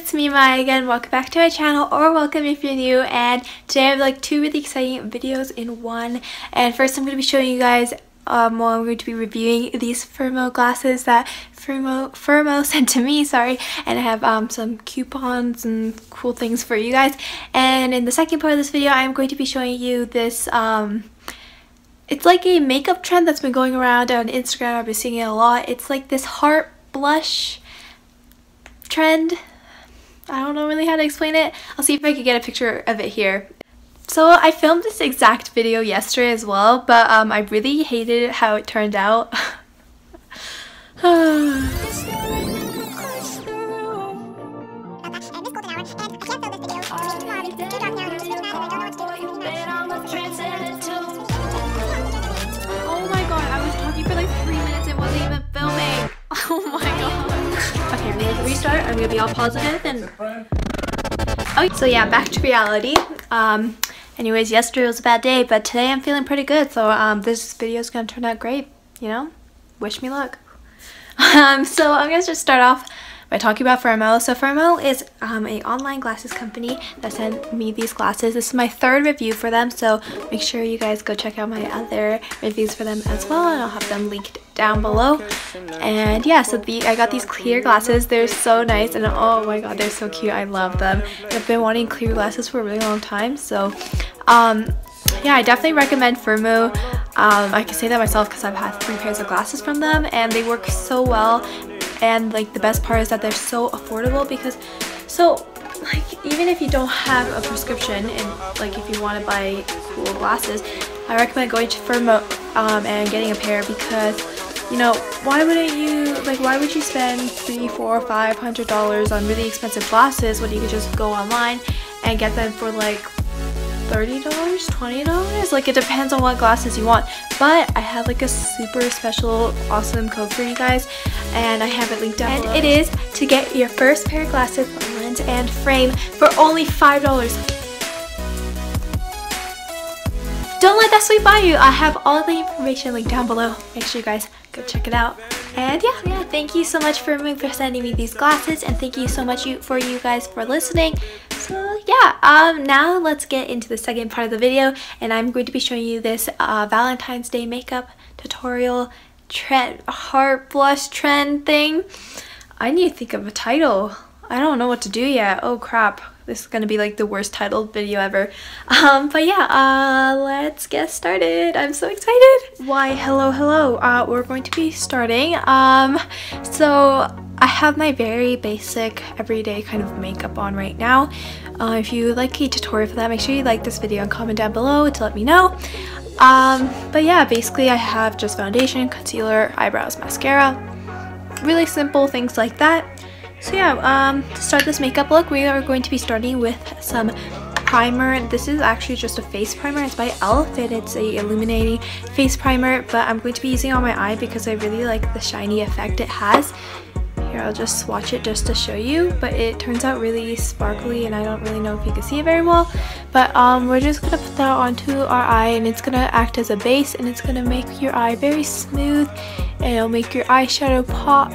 it's me Maya again. Welcome back to my channel, or welcome if you're new. And today I have like two really exciting videos in one. And first I'm going to be showing you guys I'm going to be reviewing these Firmoo glasses that Firmoo sent to me, sorry, and I have some coupons and cool things for you guys. And in the second part of this video I'm going to be showing you this it's like a makeup trend that's been going around on Instagram. I've been seeing it a lot. It's like this heart blush trend. I don't know really how to explain it. I'll see if I can get a picture of it here. So I filmed this exact video yesterday as well, but I really hated how it turned out. Oh my god, I was talking for like 3 minutes and wasn't even filming. Oh my god. Okay, I'm gonna restart. I'm gonna be all positive and okay, so yeah, back to reality. Anyways, yesterday was a bad day, but today I'm feeling pretty good, so this video is gonna turn out great, you know? Wish me luck. So I'm gonna just start off by talking about Firmoo. So Firmoo is an online glasses company that sent me these glasses. This is my third review for them, so make sure you guys go check out my other reviews for them as well, and I'll have them linked down below. And yeah, so I got these clear glasses. They're so nice, and oh my god, they're so cute. I love them. I've been wanting clear glasses for a really long time, so yeah, I definitely recommend Firmoo. I can say that myself because I've had 3 pairs of glasses from them and they work so well. And like the best part is that they're so affordable, because like even if you don't have a prescription and like if you want to buy cool glasses, I recommend going to Firmoo and getting a pair, because you know, why would you spend $300, $400, $500 on really expensive glasses when you could just go online and get them for like $30, $20? Like, it depends on what glasses you want. But I have like a super special awesome code for you guys, and I have it linked down below. And it is to get your first pair of glasses, lens and frame, for only $5. Don't let that sweep by you. I have all the information linked down below. Make sure you guys go check it out. And yeah, thank you so much for sending me these glasses, and thank you so much for you guys for listening. So yeah, now let's get into the second part of the video, and I'm going to be showing you this Valentine's Day makeup tutorial trend, heart blush trend thing. I need to think of a title. I don't know what to do yet. Oh crap. This is gonna be like the worst titled video ever. But yeah, let's get started. I'm so excited. Why, hello. We're going to be starting. So I have my very basic everyday kind of makeup on right now. If you would like a tutorial for that, make sure you like this video and comment down below to let me know. But yeah, basically I have just foundation, concealer, eyebrows, mascara. Really simple things like that. So yeah, to start this makeup look, we are going to be starting with some primer. This is actually just a face primer. It's by e.l.f. and it's a illuminating face primer, but I'm going to be using it on my eye because I really like the shiny effect it has. Here, I'll just swatch it just to show you, but it turns out really sparkly and I don't really know if you can see it very well. But we're just gonna put that onto our eye, and it's gonna act as a base, and it's gonna make your eye very smooth, and it'll make your eyeshadow pop,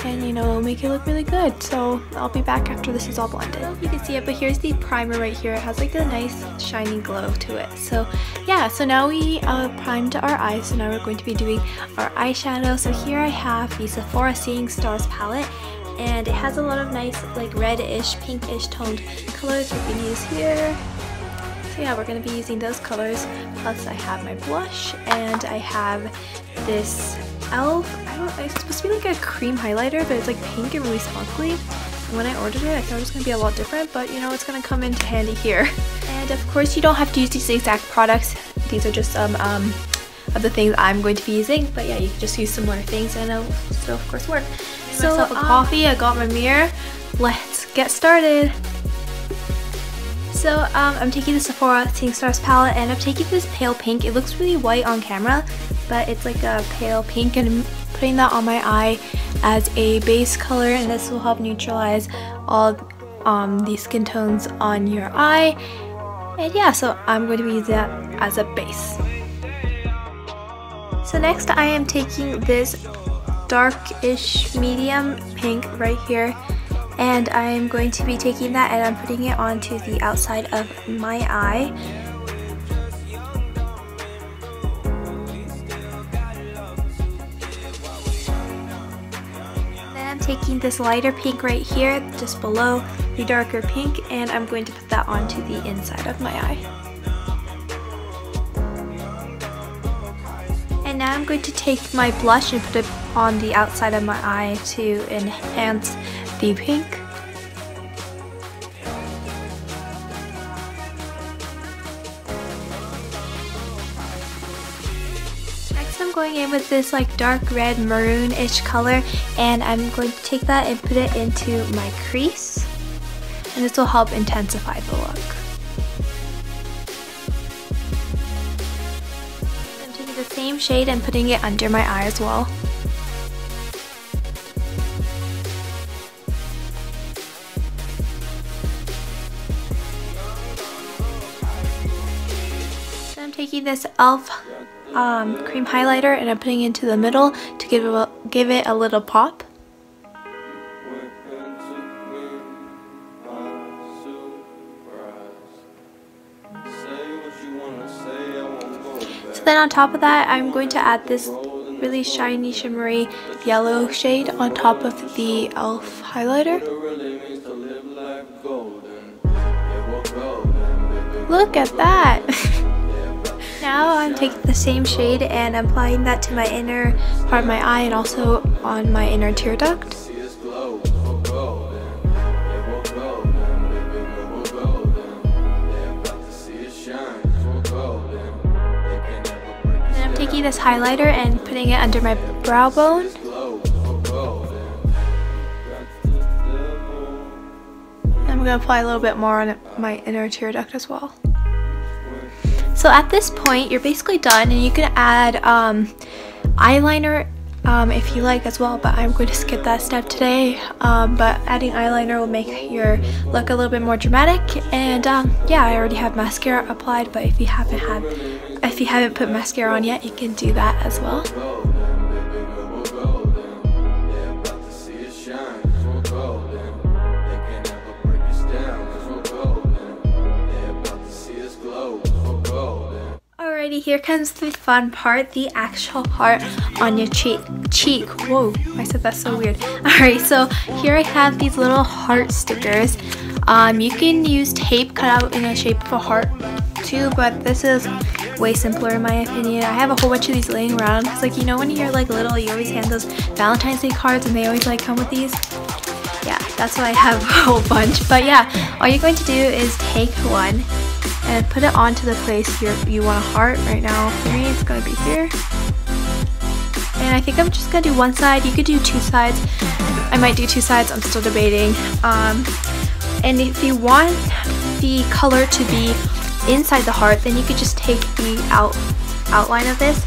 and you know, it'll make it look really good. So I'll be back after this is all blended. I don't know if you can see it, but here's the primer right here. It has like a nice shiny glow to it. So yeah, so now we primed our eyes, so now we're going to be doing our eyeshadow. So here I have the Sephora Seeing Stars palette, and it has a lot of nice like reddish, pinkish toned colors we can use here. So yeah, we're going to be using those colors. Plus I have my blush, and I have this e.l.f. It's supposed to be like a cream highlighter, but it's like pink and really sparkly. And when I ordered it, I thought it was going to be a lot different, but you know, it's going to come into handy here. And of course, you don't have to use these exact products. These are just some of the things I'm going to be using, but yeah, you can just use similar things and it'll still of course work. So myself a coffee, I got my mirror. Let's get started. So I'm taking the Sephora Seeing Stars palette, and I'm taking this pale pink. It looks really white on camera, but it's like a pale pink, and I'm putting that on my eye as a base color, and this will help neutralize all the skin tones on your eye. And yeah, so I'm going to be using that as a base. So next I am taking this darkish medium pink right here, And I'm going to be taking that and I'm putting it onto the outside of my eye. Then I'm taking this lighter pink right here, just below the darker pink, and I'm going to put that onto the inside of my eye. And now I'm going to take my blush and put it on the outside of my eye to enhance the pink. Next I'm going in with this like dark red maroon-ish color, and I'm going to take that and put it into my crease. And this will help intensify the look. The same shade and putting it under my eye as well. So I'm taking this e.l.f. cream highlighter and I'm putting it into the middle to give it a little pop. Then on top of that, I'm going to add this really shiny, shimmery yellow shade on top of the e.l.f. highlighter. Look at that! Now I'm taking the same shade and applying that to my inner part of my eye and also on my inner tear duct. Taking this highlighter and putting it under my brow bone. I'm going to apply a little bit more on my inner tear duct as well. So at this point, you're basically done, and you can add eyeliner if you like as well, but I'm going to skip that step today. But adding eyeliner will make your look a little bit more dramatic. And yeah, I already have mascara applied, but if you haven't put mascara on yet, you can do that as well. Alrighty, here comes the fun part, the actual part on your cheek. Whoa, I said that's so weird. Alright, so here I have these little heart stickers. You can use tape cut out in the shape of a heart too, but this is way simpler in my opinion. I have a whole bunch of these laying around because, like, you know when you're like little, you always hand those Valentine's Day cards and they always like come with these? Yeah, that's why I have a whole bunch. But yeah, all you're going to do is take one and put it onto the place you want a heart. Right now for me it's going to be here. And I think I'm just going to do one side. You could do two sides. I might do two sides, I'm still debating. And if you want the color to be inside the heart, then you could just take the outline of this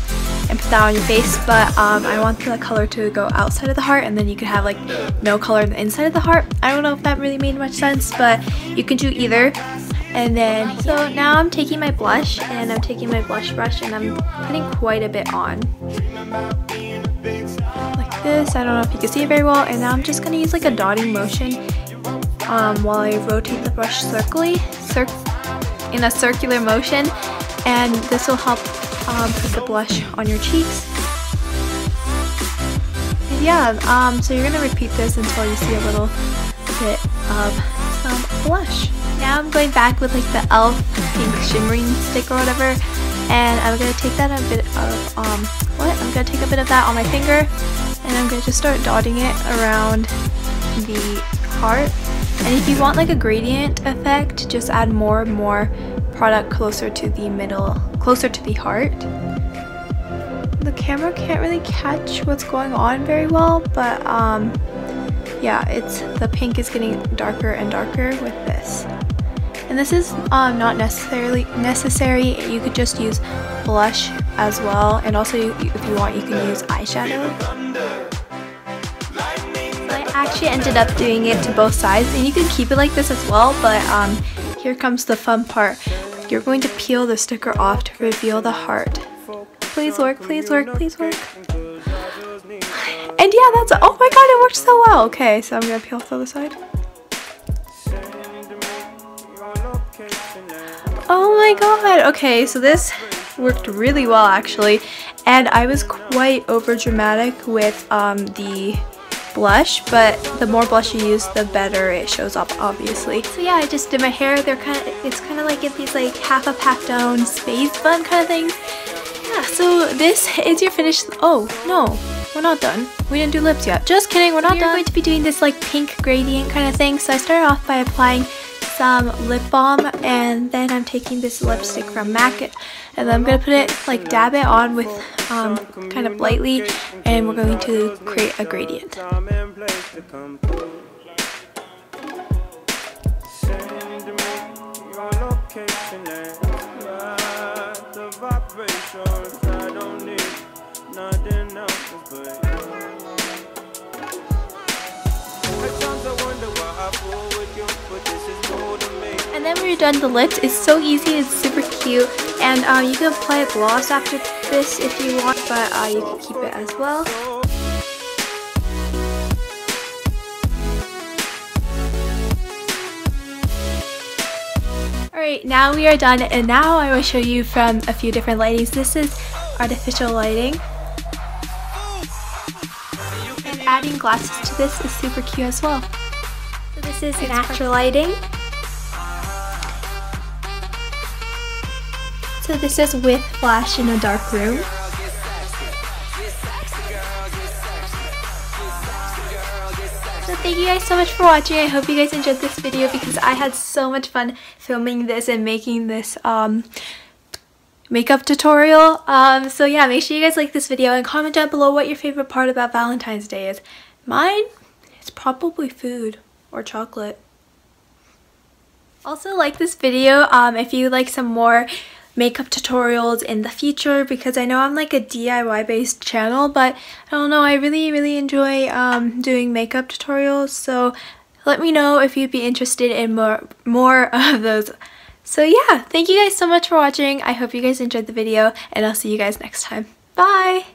and put that on your face, but I want the color to go outside of the heart, and then you could have like no color in the inside of the heart. I don't know if that really made much sense, but you can do either. And then, so now I'm taking my blush, and I'm taking my blush brush, and I'm putting quite a bit on. Like this, I don't know if you can see it very well, and now I'm just going to use like a dotting motion while I rotate the brush in a circular motion, and this will help put the blush on your cheeks. And yeah, so you're going to repeat this until you see a little bit of some blush. Now I'm going back with like the e.l.f. pink shimmering stick or whatever, and I'm going to take that I'm going to take a bit of that on my finger, and I'm going to just start dotting it around the heart. And if you want like a gradient effect, just add more and more product closer to the middle, closer to the heart. The camera can't really catch what's going on very well, but yeah, the pink is getting darker and darker with this. And this is not necessarily necessary. You could just use blush as well, and also if you want, you can use eyeshadow. I actually ended up doing it to both sides, and you can keep it like this as well, but here comes the fun part. You're going to peel the sticker off to reveal the heart. Please work, please work, please work. And yeah, oh my god, it worked so well. Okay, so I'm gonna peel off the other side. Oh my god. Okay, so this worked really well actually, and I was quite over dramatic with the blush, but the more blush you use, the better it shows up, obviously. So yeah, I just did my hair. It's kind of like these like half up, half down space bun kind of things. Yeah, so this is your finished. Oh no, we're not done. We didn't do lips yet. Just kidding, we're not done. We're going to be doing this like pink gradient kind of thing. So I started off by applying some lip balm, and then I'm taking this lipstick from MAC, and then I'm gonna put it, like dab it on with kind of lightly, and we're going to create a gradient. And then when you're done the lips, it's so easy, it's super cute, and you can apply a gloss after this if you want, but you can keep it as well. Alright, now we are done, and now I will show you from a few different lightings. This is artificial lighting. And adding glasses to this is super cute as well. So this is natural lighting. So this is with flash in a dark room. So thank you guys so much for watching. I hope you guys enjoyed this video because I had so much fun filming this and making this makeup tutorial. So yeah, make sure you guys like this video and comment down below what your favorite part about Valentine's Day is. Mine, it's probably food or chocolate. Also like this video if you like some more makeup tutorials in the future, because I know I'm like a DIY based channel, but I don't know, I really enjoy doing makeup tutorials, so let me know if you'd be interested in more of those. So yeah, thank you guys so much for watching. I hope you guys enjoyed the video, and I'll see you guys next time. Bye!